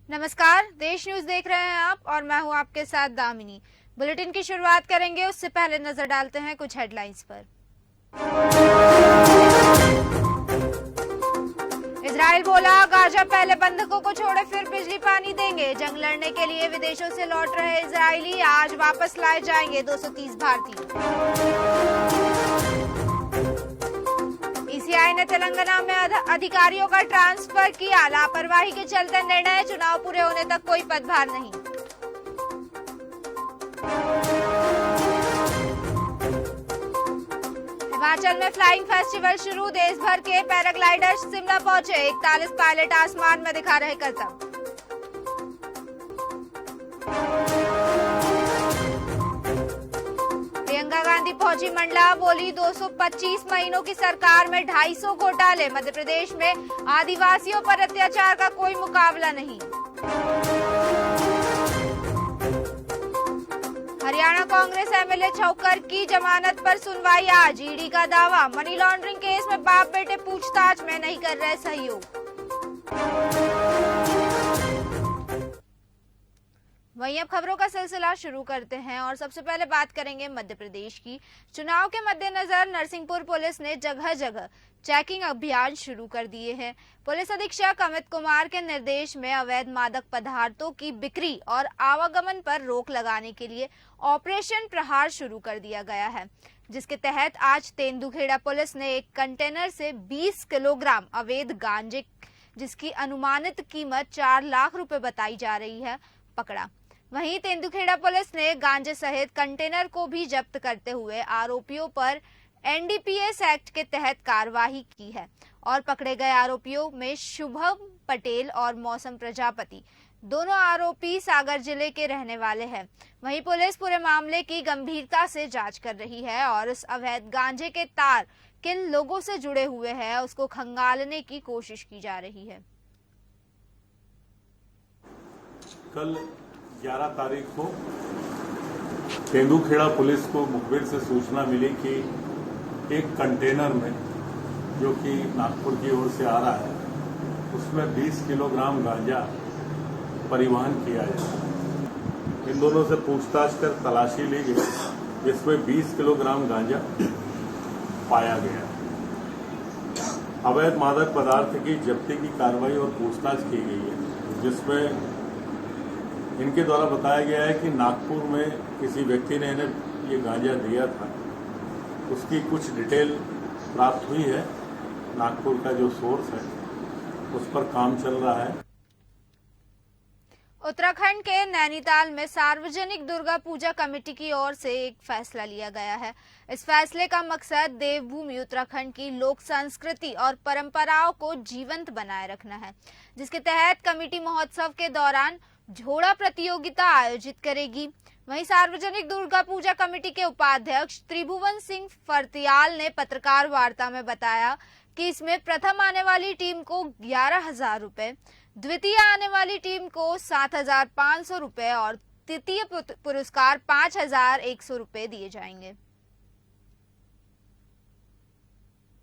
नमस्कार, देश न्यूज देख रहे हैं आप और मैं हूं आपके साथ दामिनी। बुलेटिन की शुरुआत करेंगे, उससे पहले नजर डालते हैं कुछ हेडलाइंस पर। इजराइल बोला, गाजा पहले बंधकों को छोड़े फिर बिजली पानी देंगे। जंग लड़ने के लिए विदेशों से लौट रहे इजरायली आज वापस लाए जाएंगे 230 भारतीय। ईसीआई ने तेलंगाना में अधिकारियों का ट्रांसफर किया। लापरवाही के चलते निर्णय, चुनाव पूरे होने तक कोई पदभार नहीं। हिमाचल में फ्लाइंग फेस्टिवल शुरू, देश भर के पैराग्लाइडर्स शिमला पहुंचे। 41 पायलट आसमान में दिखा रहे करतब। प्रियंका गांधी पहुंची मंडला, बोली 225 महीनों की सरकार में 250 घोटाले। मध्य प्रदेश में आदिवासियों पर अत्याचार का कोई मुकाबला नहीं। हरियाणा कांग्रेस एमएलए छौकर की जमानत पर सुनवाई आज। ईडी का दावा, मनी लॉन्ड्रिंग केस में बाप बेटे पूछताछ में नहीं कर रहे सहयोग। वहीं अब खबरों का सिलसिला शुरू करते हैं और सबसे पहले बात करेंगे मध्य प्रदेश की। चुनाव के मद्देनजर नरसिंहपुर पुलिस ने जगह जगह चेकिंग अभियान शुरू कर दिए हैं। पुलिस अधीक्षक अमित कुमार के निर्देश में अवैध मादक पदार्थों की बिक्री और आवागमन पर रोक लगाने के लिए ऑपरेशन प्रहार शुरू कर दिया गया है, जिसके तहत आज तेंदुखेड़ा पुलिस ने एक कंटेनर से 20 किलोग्राम अवैध गांजे, जिसकी अनुमानित कीमत 4 लाख रुपए बताई जा रही है, पकड़ा। वहीं तेंदुखेड़ा पुलिस ने गांजे सहित कंटेनर को भी जब्त करते हुए आरोपियों पर एनडीपीएस एक्ट के तहत कार्रवाई की है और पकड़े गए आरोपियों में शुभम पटेल और मौसम प्रजापति, दोनों आरोपी सागर जिले के रहने वाले हैं। वहीं पुलिस पूरे मामले की गंभीरता से जांच कर रही है और इस अवैध गांजे के तार किन लोगों से जुड़े हुए हैं उसको खंगालने की कोशिश की जा रही है। कल 11 तारीख को तेंदुखेड़ा पुलिस को मुखबिर से सूचना मिली कि एक कंटेनर में, जो कि नागपुर की ओर से आ रहा है, उसमें 20 किलोग्राम गांजा परिवहन किया जाए। इन दोनों से पूछताछ कर तलाशी ली गई, जिसमें 20 किलोग्राम गांजा पाया गया। अवैध मादक पदार्थ की जब्ती की कार्रवाई और पूछताछ की गई है, जिसमें इनके द्वारा बताया गया है कि नागपुर में किसी व्यक्ति ने इन्हें ये गांजा दिया था। उसकी कुछ डिटेल प्राप्त हुई है। नागपुर का जो सोर्स है उस पर काम चल रहा है। उत्तराखंड के नैनीताल में सार्वजनिक दुर्गा पूजा कमेटी की ओर से एक फैसला लिया गया है। इस फैसले का मकसद देवभूमि उत्तराखंड की लोक संस्कृति और परंपराओं को जीवंत बनाए रखना है, जिसके तहत कमेटी महोत्सव के दौरान झोड़ा प्रतियोगिता आयोजित करेगी। वहीं सार्वजनिक दुर्गा पूजा कमेटी के उपाध्यक्ष त्रिभुवन सिंह फर्तियाल ने पत्रकार वार्ता में बताया कि इसमें प्रथम आने वाली टीम को 11,000 रुपए, द्वितीय आने वाली टीम को 7,500 रुपए और तृतीय पुरस्कार 5,100 रुपए दिए जाएंगे।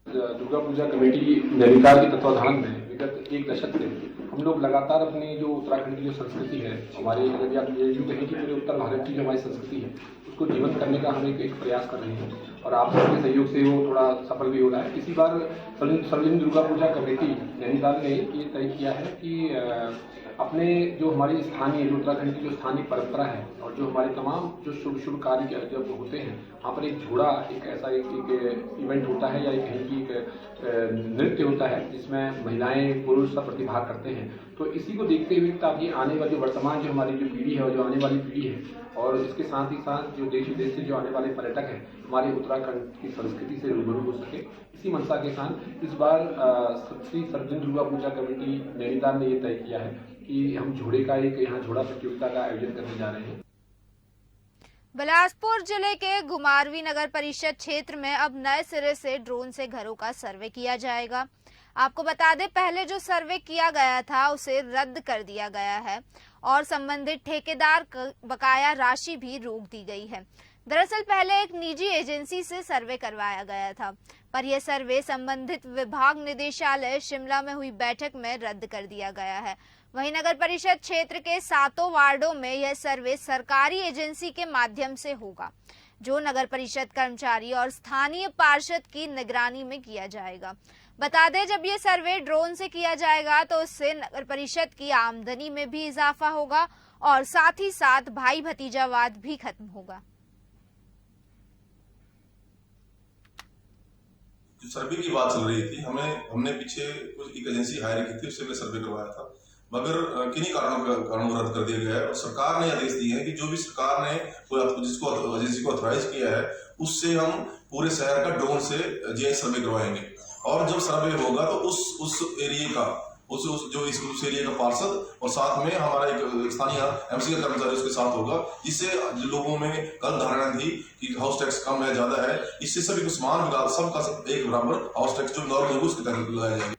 दुर्गा पूजा कमेटी नैनीताल के तत्वाधान में विगत 1 दशक से हम लोग लगातार अपनी जो उत्तराखंड की जो संस्कृति है, हमारे यदि आप ये यूँ कहें कि पूरे उत्तर भारत की जो हमारी संस्कृति है, उसको जीवंत करने का हम एक प्रयास कर रहे हैं और आप सबके सहयोग से वो थोड़ा सफल भी हो रहा है। इसी बार सार्वजनिक दुर्गा पूजा कमेटी नैनीताल ने ये तय किया है कि अपने जो हमारी स्थानीय, जो उत्तराखंड की जो स्थानीय परंपरा है और जो हमारे तमाम जो शुभ कार्य जब होते हैं, वहाँ पर एक झोड़ा, एक ऐसा एक इवेंट होता है या कहीं की एक नृत्य होता है जिसमें महिलाएं पुरुष सब प्रतिभाग करते हैं। तो इसी को देखते हुए ताकि आने वाली वर्तमान जो हमारी जो पीढ़ी है और जो आने वाली पीढ़ी है और इसके साथ ही साथ जो देश विदेश से जो आने वाले पर्यटक हैं, हमारे उत्तराखंड की संस्कृति से रूबरू हो सके, इसी मंशा के साथ इस बार श्री सार्वजनिक दुर्गा पूजा कमेटी नैनीताल ने ये तय किया है कि हम झोड़े का एक यहाँ झोड़ा प्रतियोगिता का आयोजन करने जा रहे हैं। बिलासपुर जिले के घुमारवी नगर परिषद क्षेत्र में अब नए सिरे से ड्रोन से घरों का सर्वे किया जाएगा। आपको बता दें, पहले जो सर्वे किया गया था उसे रद्द कर दिया गया है और संबंधित ठेकेदार बकाया राशि भी रोक दी गई है। दरअसल पहले एक निजी एजेंसी से सर्वे करवाया गया था, पर यह सर्वे संबंधित विभाग निदेशालय शिमला में हुई बैठक में रद्द कर दिया गया है। वहीं नगर परिषद क्षेत्र के 7 वार्डों में यह सर्वे सरकारी एजेंसी के माध्यम से होगा, जो नगर परिषद कर्मचारी और स्थानीय पार्षद की निगरानी में किया जाएगा। बता दें, जब ये सर्वे ड्रोन से किया जाएगा तो उससे नगर परिषद की आमदनी में भी इजाफा होगा और साथ ही साथ भाई भतीजावाद भी खत्म होगा। जो सर्वे की बात चल रही थी, हमने पीछे कुछ एक एजेंसी हायर की थी, उससे हमने सर्वे करवाया था, मगर किन्हीं कारणों रद्द कर दिया गया है। और सरकार ने आदेश दिए हैं कि जो भी सरकार ने जिसको एजेंसी को ऑथराइज किया है, उससे हम पूरे शहर का ड्रोन से जीआई सर्वे करवाएंगे। और जब सर्वे होगा तो उस एरिया का उस एरिया का पार्षद और साथ में हमारा एक स्थानीय एमसी का कर्मचारी उसके साथ होगा, जिससे लोगों में कल धारणा थी कि हाउस टैक्स कम है, ज्यादा है, इससे सभी को समान सबका एक बराबर हाउस टैक्स जो नॉर्मल होगा उसके तहत लगाया जाएगा।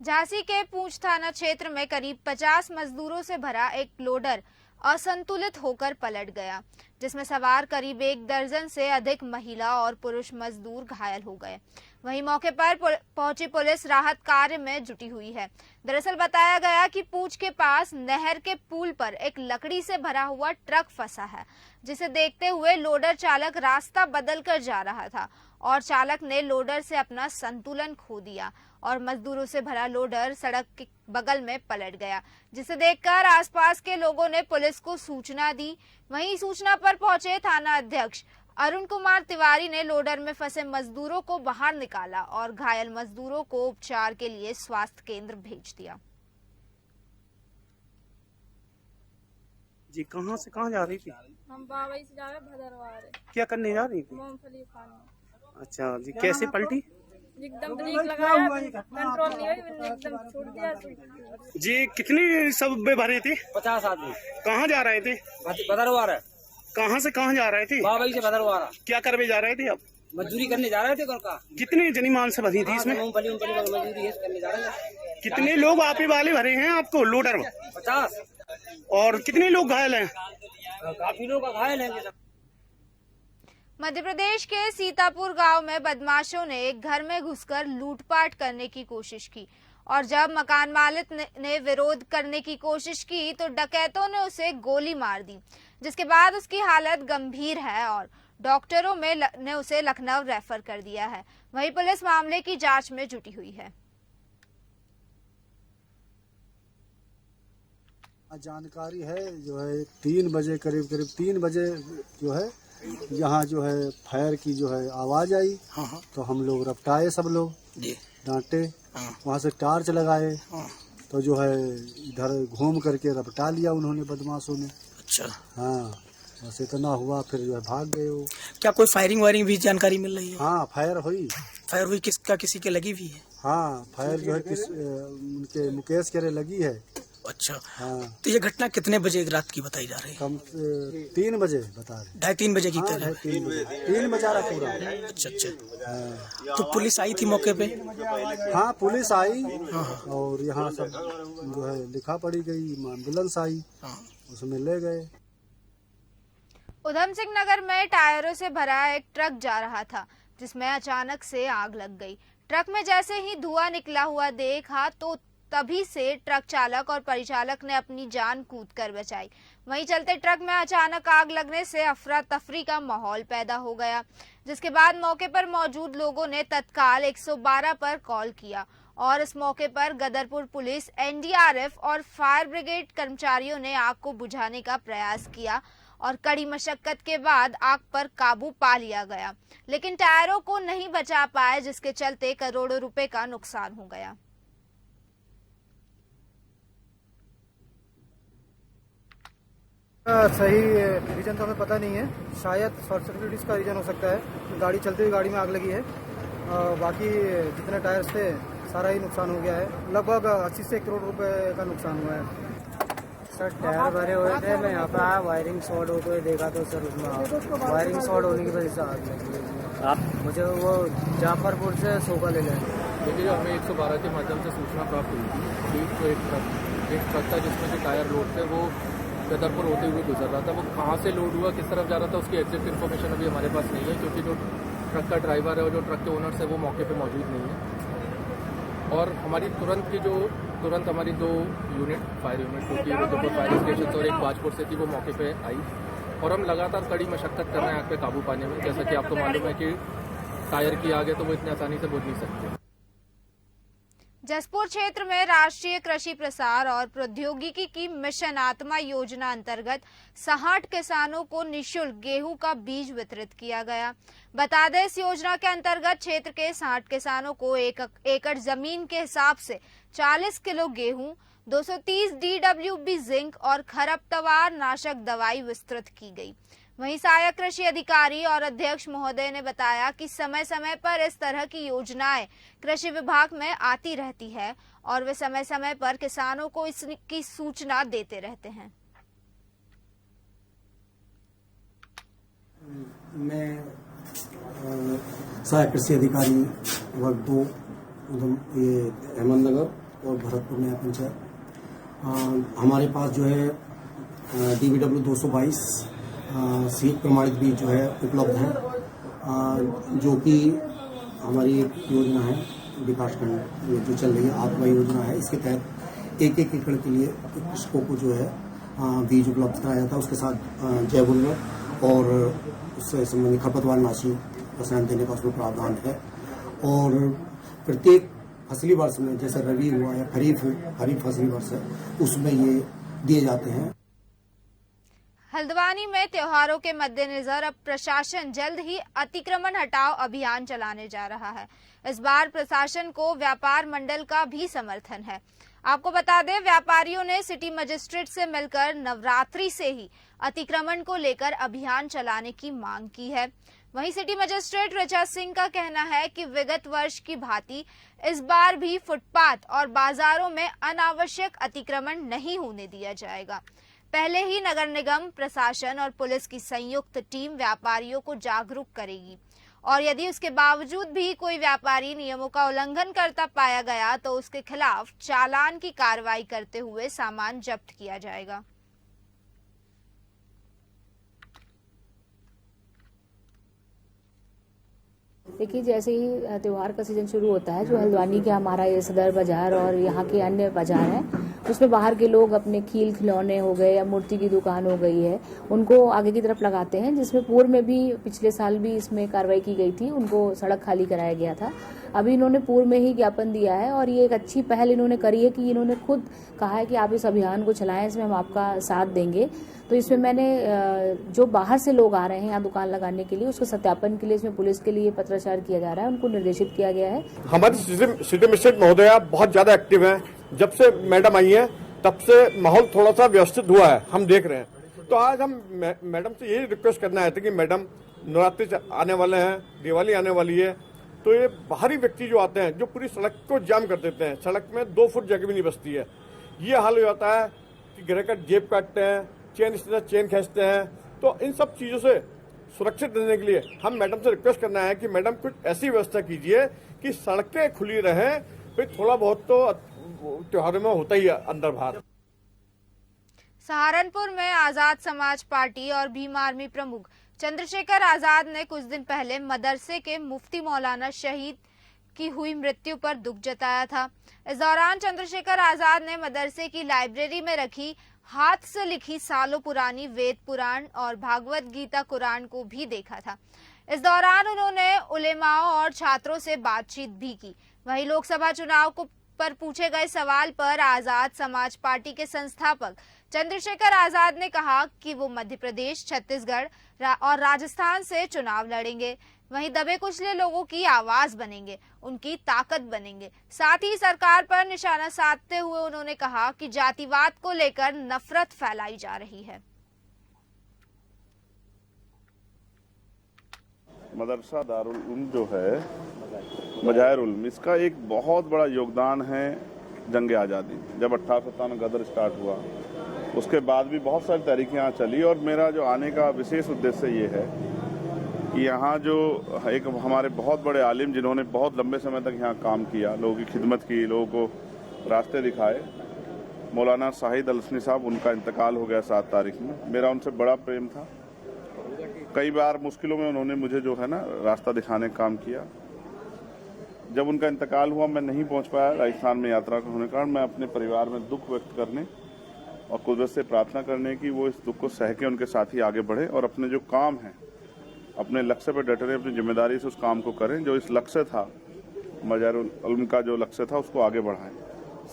झांसी के पूंछ थाना क्षेत्र में करीब 50 मजदूरों से भरा एक लोडर असंतुलित होकर पलट गया, जिसमें सवार करीब 1 दर्जन से अधिक महिला और पुरुष मजदूर घायल हो गए। वहीं मौके पर पहुंची पुलिस राहत कार्य में जुटी हुई है। दरअसल बताया गया कि पूंछ के पास नहर के पुल पर एक लकड़ी से भरा हुआ ट्रक फंसा है, जिसे देखते हुए लोडर चालक रास्ता बदलकर जा रहा था और चालक ने लोडर से अपना संतुलन खो दिया और मजदूरों से भरा लोडर सड़क के बगल में पलट गया, जिसे देखकर आसपास के लोगों ने पुलिस को सूचना दी। वहीं सूचना पर पहुंचे थाना अध्यक्ष अरुण कुमार तिवारी ने लोडर में फंसे मजदूरों को बाहर निकाला और घायल मजदूरों को उपचार के लिए स्वास्थ्य केंद्र भेज दिया। जी कहाँ से कहाँ जा रही थी? हम बाबई से जा रहे भदरवार। क्या करने जा रही थी? मूंगफली खाने। अच्छा जी, कैसे पलटी? एकदम ब्रेक लगाया, कंट्रोल नहीं हुई, एकदम छोड़ दिया। जी कितनी सब में भरे थे? 50 आदमी। कहाँ जा रहे थे? भदरवार। कहाँ से कहाँ जा रहे थे? बाबई से भदरवार। क्या करने जा रहे थे? अब मजदूरी करने जा रहे थे। घर का कितनी जनीमान से भरी थी इसमें? मूंगफली मजदूरी करने जा रहे थे। कितने लोग आपे वाले भरे हैं आपको लोडर? 50। और कितने लोग घायल हैं? काफी लोग घायल हैं। मध्य प्रदेश के सीतापुर गांव में बदमाशों ने एक घर में घुसकर लूटपाट करने की कोशिश की और जब मकान मालिक ने विरोध करने की कोशिश की तो डकैतों ने उसे गोली मार दी, जिसके बाद उसकी हालत गंभीर है और डॉक्टरों ने उसे लखनऊ रेफर कर दिया है। वहीं पुलिस मामले की जांच में जुटी हुई है। जानकारी है जो है 3 बजे करीब 3 बजे जो है यहाँ जो है फायर की जो है आवाज आई। तो हम लोग रपटाए, सब लोग डांटे, वहाँ से टार्च लगाए, तो जो है इधर घूम करके रपटा लिया उन्होंने, बदमाशों ने। अच्छा। हाँ, बस इतना हुआ, फिर जो है भाग गए वो। क्या कोई फायरिंग वायरिंग भी जानकारी मिल रही है? हाँ, फायर हुई। फायर हुई किसका? किसी के लगी हुई है? हाँ, फायर जो है उनके मुकेश के लगी है। अच्छा। हाँ। तो ये घटना कितने बजे रात की बताई जा रही है? कम 3 बजे बता रहे। 2:30-3 बजे की हाँ, करीब। 3 बजा रहा पूरा। अच्छा अच्छा। हाँ। तो पुलिस आई थी मौके पे? हाँ, पुलिस आई और यहाँ सब जो है लिखा पड़ी गई, एम्बुलेंस आई, उसमें ले गए। उधम सिंह नगर में टायरों से भरा एक ट्रक जा रहा था, जिसमें अचानक से आग लग गई। ट्रक में जैसे ही धुआं निकला हुआ देखा तो तभी से ट्रक चालक और परिचालक ने अपनी जान कूदकर बचाई। वहीं चलते ट्रक में अचानक आग लगने से अफरा तफरी का माहौल पैदा हो गया, जिसके बाद मौके पर मौजूद लोगों ने तत्काल 112 पर कॉल किया और इस मौके पर गदरपुर पुलिस, एनडीआरएफ और फायर ब्रिगेड कर्मचारियों ने आग को बुझाने का प्रयास किया और कड़ी मशक्कत के बाद आग पर काबू पा लिया गया, लेकिन टायरों को नहीं बचा पाए, जिसके चलते करोड़ों रुपए का नुकसान हो गया। सही रीजन तो हमें पता नहीं है, शायद शॉर्ट सर्किट इसका रीजन हो सकता है। गाड़ी चलती हुई गाड़ी में आग लगी है। बाकी जितने टायर्स थे सारा ही नुकसान हो गया है। लगभग 80 से 1 करोड़ रुपए का नुकसान हुआ है। सर टायर भरे हुए थे, मैं यहाँ पे आया, वायरिंग शॉर्ट होते हुए देखा तो सर उसमें वायरिंग शॉर्ट होने की वजह से आग लगी। आप मुझे वो जाफरपुर से सोका ले लें। देखिए, हमें 112 के माध्यम से सूचना प्राप्त हुई थी कि तो एक ट्रक था जिसमें से टायर लोड थे, वो गदरपुर होते हुए गुजर रहा था। वो कहाँ से लोड हुआ, किस तरफ जा रहा था, उसकी एग्जैक्ट इन्फॉर्मेशन अभी हमारे पास नहीं है, क्योंकि जो ट्रक का ड्राइवर है और जो ट्रक के ओनर्स है वो मौके पे मौजूद नहीं है। और हमारी तुरंत हमारी 2 यूनिट फायर यूनिट क्योंकि रुद्रपुर फायर स्टेशन और एक बाजपुर से थी वो मौके पे आई और हम लगातार कड़ी मशक्कत कर रहे हैं आग पे काबू पाने में। जैसा कि आपको मालूम है कि टायर की आग है तो वो इतनी आसानी से बुझ नहीं सकती। जसपुर क्षेत्र में राष्ट्रीय कृषि प्रसार और प्रौद्योगिकी की मिशन आत्मा योजना अंतर्गत 60 किसानों को निःशुल्क गेहूं का बीज वितरित किया गया। बता दें, इस योजना के अंतर्गत क्षेत्र के 60 किसानों को 1 एकड़ जमीन के हिसाब से 40 किलो गेहूं, 230 DWP जिंक और खरपतवार नाशक दवाई वितरित की गई। वहीं सहायक कृषि अधिकारी और अध्यक्ष महोदय ने बताया कि समय समय पर इस तरह की योजनाएं कृषि विभाग में आती रहती है और वे समय समय पर किसानों को इसकी सूचना देते रहते हैं। मैं सहायक कृषि अधिकारी वर्ग 2 अहमदनगर और भरतपुर नया पंचायत। हमारे पास जो है DBW 222 सीड प्रमाणित बीज जो है उपलब्ध है, जो कि हमारी एक योजना है विकासखंड जो चल रही है आत्मा योजना है। इसके तहत 1 एकड़ के लिए कृषकों को जो है बीज उपलब्ध कराया जाता है। उसके साथ जैव उर्वरक और उससे संबंधित खरपतवार नाशी रसायन देने का उसमें प्रावधान है। और प्रत्येक फसली वर्ष में जैसे रबी हुआ या खरीफ फसली वर्ष है उसमें ये दिए जाते हैं। हल्द्वानी में त्योहारों के मद्देनजर अब प्रशासन जल्द ही अतिक्रमण हटाओ अभियान चलाने जा रहा है। इस बार प्रशासन को व्यापार मंडल का भी समर्थन है। आपको बता दें, व्यापारियों ने सिटी मजिस्ट्रेट से मिलकर नवरात्रि से ही अतिक्रमण को लेकर अभियान चलाने की मांग की है। वहीं सिटी मजिस्ट्रेट ऋचा सिंह का कहना है कि विगत वर्ष की भांति इस बार भी फुटपाथ और बाजारों में अनावश्यक अतिक्रमण नहीं होने दिया जाएगा। पहले ही नगर निगम, प्रशासन और पुलिस की संयुक्त टीम व्यापारियों को जागरूक करेगी और यदि उसके बावजूद भी कोई व्यापारी नियमों का उल्लंघन करता पाया गया तो उसके खिलाफ चालान की कार्रवाई करते हुए सामान जब्त किया जाएगा। देखिए, जैसे ही त्योहार का सीजन शुरू होता है, जो हल्द्वानी के हमारा ये सदर बाजार और यहाँ के अन्य बाजार हैं, उसमें बाहर के लोग अपने खील खिलौने हो गए या मूर्ति की दुकान हो गई है, उनको आगे की तरफ लगाते हैं, जिसमें पूर्व में भी पिछले साल भी इसमें कार्रवाई की गई थी। उनको सड़क खाली कराया गया था। अभी इन्होंने पूर्व में ही ज्ञापन दिया है और ये एक अच्छी पहल इन्होंने करी है कि इन्होंने खुद कहा है कि आप इस अभियान को चलाएं, इसमें हम आपका साथ देंगे। तो इसमें मैंने जो बाहर से लोग आ रहे हैं यहाँ दुकान लगाने के लिए, उसको सत्यापन के लिए इसमें पुलिस के लिए पत्राचार किया जा रहा है, उनको निर्देशित किया गया है। हमारी सिटी मजिस्ट्रेट महोदया बहुत ज्यादा एक्टिव है। जब से मैडम आई है तब से माहौल थोड़ा सा व्यवस्थित हुआ है, हम देख रहे हैं। तो आज हम मैडम से यही रिक्वेस्ट करना है कि मैडम, नवरात्रि आने वाले हैं, दिवाली आने वाली है, तो ये बाहरी व्यक्ति जो आते हैं जो पूरी सड़क को जाम कर देते हैं, सड़क में 2 फुट जगह भी नहीं बचती है। ये हाल हो जाता है कि ग्रह का जेब काटते हैं, चेन खींचते हैं। तो इन सब चीजों से सुरक्षित रहने के लिए हम मैडम से रिक्वेस्ट करना है कि मैडम कुछ ऐसी व्यवस्था कीजिए कि सड़कें खुली रहें। फिर थोड़ा बहुत तो त्योहारों में होता ही है अंदर बाहर। सहारनपुर में आजाद समाज पार्टी और भीम आर्मी प्रमुख चंद्रशेखर आजाद ने कुछ दिन पहले मदरसे के मुफ्ती मौलाना शहीद की हुई मृत्यु पर दुख जताया था। इस दौरान चंद्रशेखर आजाद ने मदरसे की लाइब्रेरी में रखी हाथ से लिखी सालों पुरानी वेद पुराण और भागवत गीता कुरान को भी देखा था। इस दौरान उन्होंने उलेमाओं और छात्रों से बातचीत भी की। वहीं लोकसभा चुनाव पर पूछे गए सवाल पर आजाद समाज पार्टी के संस्थापक चंद्रशेखर आजाद ने कहा कि वो मध्य प्रदेश, छत्तीसगढ़ और राजस्थान से चुनाव लड़ेंगे। वहीं दबे कुचले लोगों की आवाज बनेंगे, उनकी ताकत बनेंगे। साथ ही सरकार पर निशाना साधते हुए उन्होंने कहा कि जातिवाद को लेकर नफरत फैलाई जा रही है। मदरसा दारुल उलूम जो है मजाहिर उलूम, इसका एक बहुत बड़ा योगदान है जंग आज़ादी। जब 1857 गदर स्टार्ट हुआ, उसके बाद भी बहुत सारी तारीखें यहाँ चली। और मेरा जो आने का विशेष उद्देश्य ये है कि यहाँ जो एक हमारे बहुत बड़े आलिम जिन्होंने बहुत लंबे समय तक यहाँ काम किया, लोगों की खिदमत की, लोगों को रास्ते दिखाए, मौलाना शाहिद अलसनी साहब, उनका इंतकाल हो गया 7 तारीख में। मेरा उनसे बड़ा प्रेम था। कई बार मुश्किलों में उन्होंने मुझे जो है ना रास्ता दिखाने का काम किया। जब उनका इंतकाल हुआ मैं नहीं पहुंच पाया राजस्थान में यात्रा होने के कारण। मैं अपने परिवार में दुख व्यक्त करने और कुदरत से प्रार्थना करने की वो इस दुख को सह के उनके साथ ही आगे बढ़े और अपने जो काम है अपने लक्ष्य पर डटे रहे, अपनी जिम्मेदारी से उस काम को करें जो इस लक्ष्य था, मजारुल उल्म का जो लक्ष्य था उसको आगे बढ़ाएं,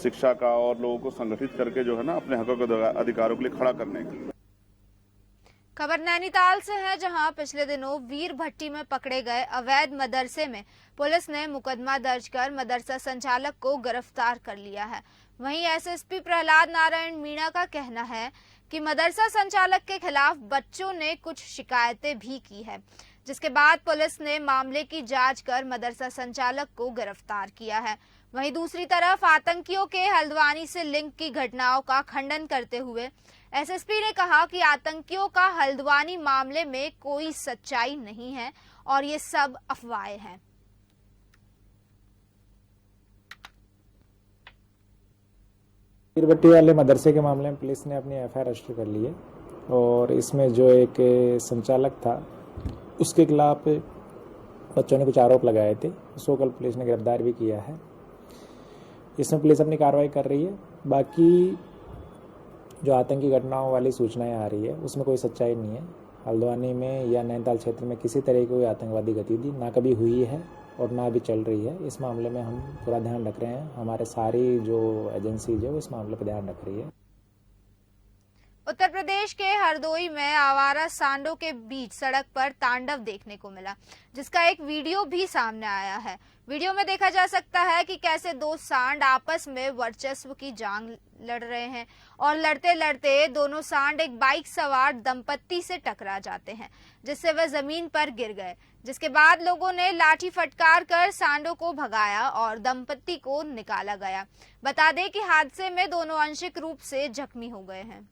शिक्षा का और लोगों को संगठित करके जो है ना अपने हकों के अधिकारों के लिए खड़ा करने का। खबर नैनीताल से है, जहां पिछले दिनों वीर भट्टी में पकड़े गए अवैध मदरसे में पुलिस ने मुकदमा दर्ज कर मदरसा संचालक को गिरफ्तार कर लिया है। वहीं एसएसपी प्रहलाद नारायण मीणा का कहना है कि मदरसा संचालक के खिलाफ बच्चों ने कुछ शिकायतें भी की है, जिसके बाद पुलिस ने मामले की जांच कर मदरसा संचालक को गिरफ्तार किया है। वहीं दूसरी तरफ आतंकियों के हल्द्वानी से लिंक की घटनाओं का खंडन करते हुए एसएसपी ने कहा कि आतंकियों का हल्द्वानी मामले में कोई सच्चाई नहीं है और ये सब अफवाहें हैं। वीरभट्टी वाले मदरसे के मामले में पुलिस ने अपनी एफआईआर रजिस्टर कर ली है और इसमें जो एक संचालक था उसके खिलाफ बच्चों ने कुछ आरोप लगाए थे, उसको कल पुलिस ने गिरफ्तार भी किया है। इसमें पुलिस अपनी कार्रवाई कर रही है। बाकी जो आतंकी घटनाओं वाली सूचनाएं आ रही है उसमें कोई सच्चाई नहीं है। हल्द्वानी में या नैनीताल क्षेत्र में किसी तरह की कोई आतंकवादी गतिविधि ना कभी हुई है और ना अभी चल रही है। इस मामले में हम पूरा ध्यान रख रहे हैं, हमारे सारी जो एजेंसी जो इस मामले पर ध्यान रख रही है। उत्तर प्रदेश के हरदोई में आवारा सांडों के बीच सड़क पर तांडव देखने को मिला, जिसका एक वीडियो भी सामने आया है। वीडियो में देखा जा सकता है कि कैसे दो सांड आपस में वर्चस्व की जंग लड़ रहे हैं और लड़ते लड़ते दोनों सांड एक बाइक सवार दंपत्ति से टकरा जाते हैं, जिससे वे जमीन पर गिर गए, जिसके बाद लोगों ने लाठी फटकार कर सांडों को भगाया और दंपत्ति को निकाला गया। बता दें कि हादसे में दोनों आंशिक रूप से जख्मी हो गए हैं।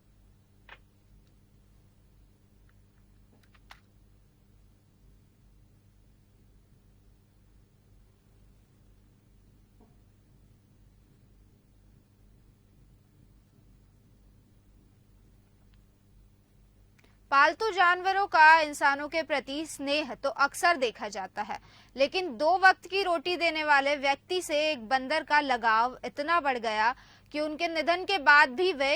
पालतू जानवरों का इंसानों के प्रति स्नेह तो अक्सर देखा जाता है, लेकिन 2 वक्त की रोटी देने वाले व्यक्ति से एक बंदर का लगाव इतना बढ़ गया कि उनके निधन के बाद भी वे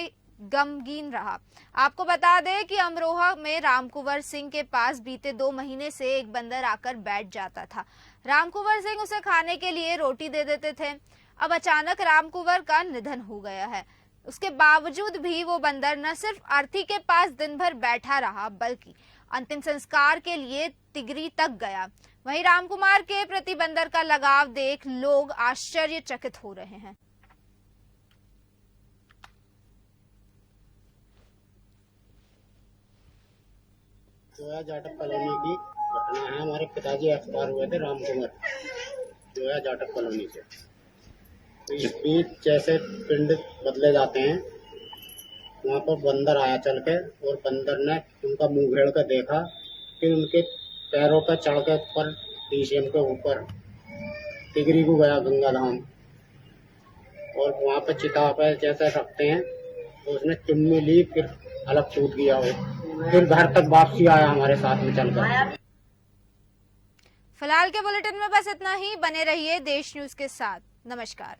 गमगीन रहा। आपको बता दें कि अमरोहा में रामकुंवर सिंह के पास बीते 2 महीने से एक बंदर आकर बैठ जाता था। रामकुंवर सिंह उसे खाने के लिए रोटी दे देते थे। अब अचानक रामकुंवर का निधन हो गया है। उसके बावजूद भी वो बंदर न सिर्फ अर्थी के पास दिन भर बैठा रहा, बल्कि अंतिम संस्कार के लिए तिगरी तक गया। वहीं रामकुमार के प्रति बंदर का लगाव देख लोग आश्चर्यचकित हो रहे हैं। जाटक कॉलोनी की घटना है। हमारे पिताजी एक्सपायर हुए थे रामकुमार जाटक कॉलोनी से। तो इस बीच जैसे पिंड बदले जाते हैं, वहाँ पर बंदर आया चल के और बंदर ने उनका मुंह घेर कर देखा, फिर उनके पैरों पर चढ़ के ऊपर डीसीएम के ऊपर तिगरी को गया गंगा धाम और वहाँ पर चिता पर जैसे रखते हैं तो उसने चुम्मी ली, फिर अलग छूट गया वो, फिर घर तक वापसी आया हमारे साथ में चलकर। फिलहाल के बुलेटिन में बस इतना ही। बने रहिए देश न्यूज के साथ। नमस्कार।